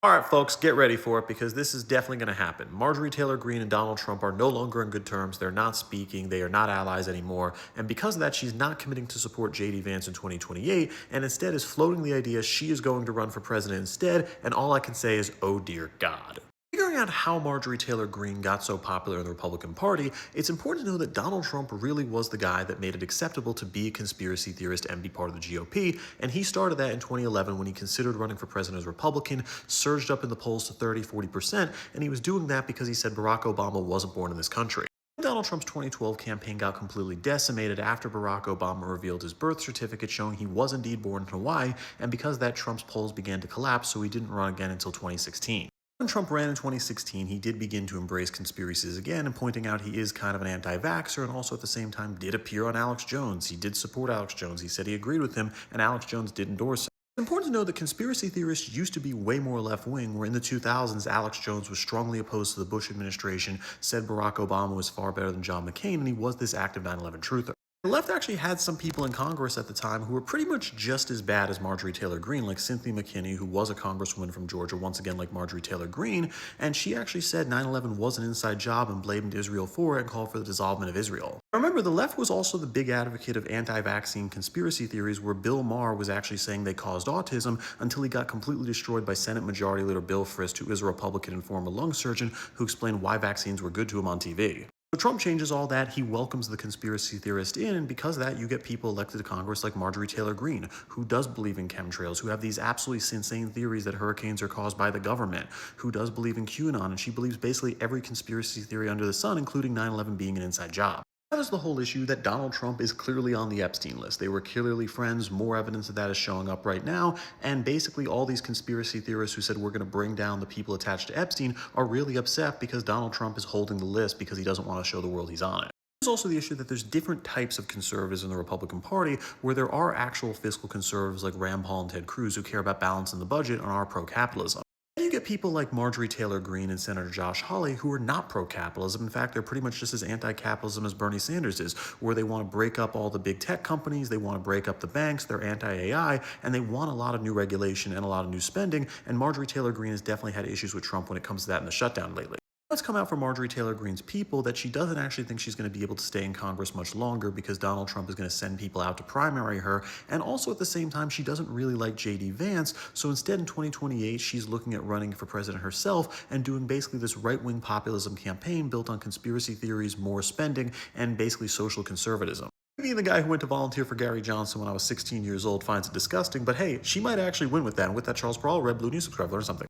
All right, folks, get ready for it because this is definitely going to happen. Marjorie Taylor Greene and Donald Trump are no longer in good terms. They're not speaking. They are not allies anymore. And because of that, she's not committing to support JD Vance in 2028 and instead is floating the idea she is going to run for president instead. And all I can say is, oh dear God. Figuring out how Marjorie Taylor Greene got so popular in the Republican Party, it's important to know that Donald Trump really was the guy that made it acceptable to be a conspiracy theorist and be part of the GOP, and he started that in 2011 when he considered running for president as a Republican, surged up in the polls to 30–40%, and he was doing that because he said Barack Obama wasn't born in this country. Donald Trump's 2012 campaign got completely decimated after Barack Obama revealed his birth certificate showing he was indeed born in Hawaii, and because of that, Trump's polls began to collapse, so he didn't run again until 2016. When Trump ran in 2016, he did begin to embrace conspiracies again and pointing out he is kind of an anti-vaxxer and also at the same time did appear on Alex Jones. He did support Alex Jones. He said he agreed with him and Alex Jones did endorse him. It's important to know that conspiracy theorists used to be way more left-wing, where in the 2000s, Alex Jones was strongly opposed to the Bush administration, said Barack Obama was far better than John McCain, and he was this active 9/11 truther. The left actually had some people in Congress at the time who were pretty much just as bad as Marjorie Taylor Greene, like Cynthia McKinney, who was a congresswoman from Georgia, once again like Marjorie Taylor Greene, and she actually said 9/11 was an inside job and blamed Israel for it and called for the dissolvement of Israel. Remember, the left was also the big advocate of anti-vaccine conspiracy theories, where Bill Maher was actually saying they caused autism until he got completely destroyed by Senate Majority Leader Bill Frist, who is a Republican and former lung surgeon, who explained why vaccines were good to him on TV. So Trump changes all that, he welcomes the conspiracy theorist in, and because of that, you get people elected to Congress like Marjorie Taylor Greene, who does believe in chemtrails, who have these absolutely insane theories that hurricanes are caused by the government, who does believe in QAnon, and she believes basically every conspiracy theory under the sun, including 9/11 being an inside job. That is the whole issue that Donald Trump is clearly on the Epstein list. They were clearly friends. More evidence of that is showing up right now. And basically, all these conspiracy theorists who said we're going to bring down the people attached to Epstein are really upset because Donald Trump is holding the list because he doesn't want to show the world he's on it. There's also the issue that there's different types of conservatives in the Republican Party, where there are actual fiscal conservatives like Rand Paul and Ted Cruz who care about balancing the budget and are pro-capitalism. And you get people like Marjorie Taylor Greene and Senator Josh Hawley who are not pro-capitalism. In fact, they're pretty much just as anti-capitalism as Bernie Sanders is, where they want to break up all the big tech companies, they want to break up the banks, they're anti-AI, and they want a lot of new regulation and a lot of new spending. And Marjorie Taylor Greene has definitely had issues with Trump when it comes to that in the shutdown lately. Let's come out from Marjorie Taylor Greene's people that she doesn't actually think she's going to be able to stay in Congress much longer because Donald Trump is going to send people out to primary her. And also at the same time, she doesn't really like JD Vance. So instead in 2028, she's looking at running for president herself and doing basically this right-wing populism campaign built on conspiracy theories, more spending, and basically social conservatism. Being the guy who went to volunteer for Gary Johnson when I was 16 years old finds it disgusting, but hey, she might actually win with that. And with that, Charles Paul, Red Blue News, subscribe, learn something.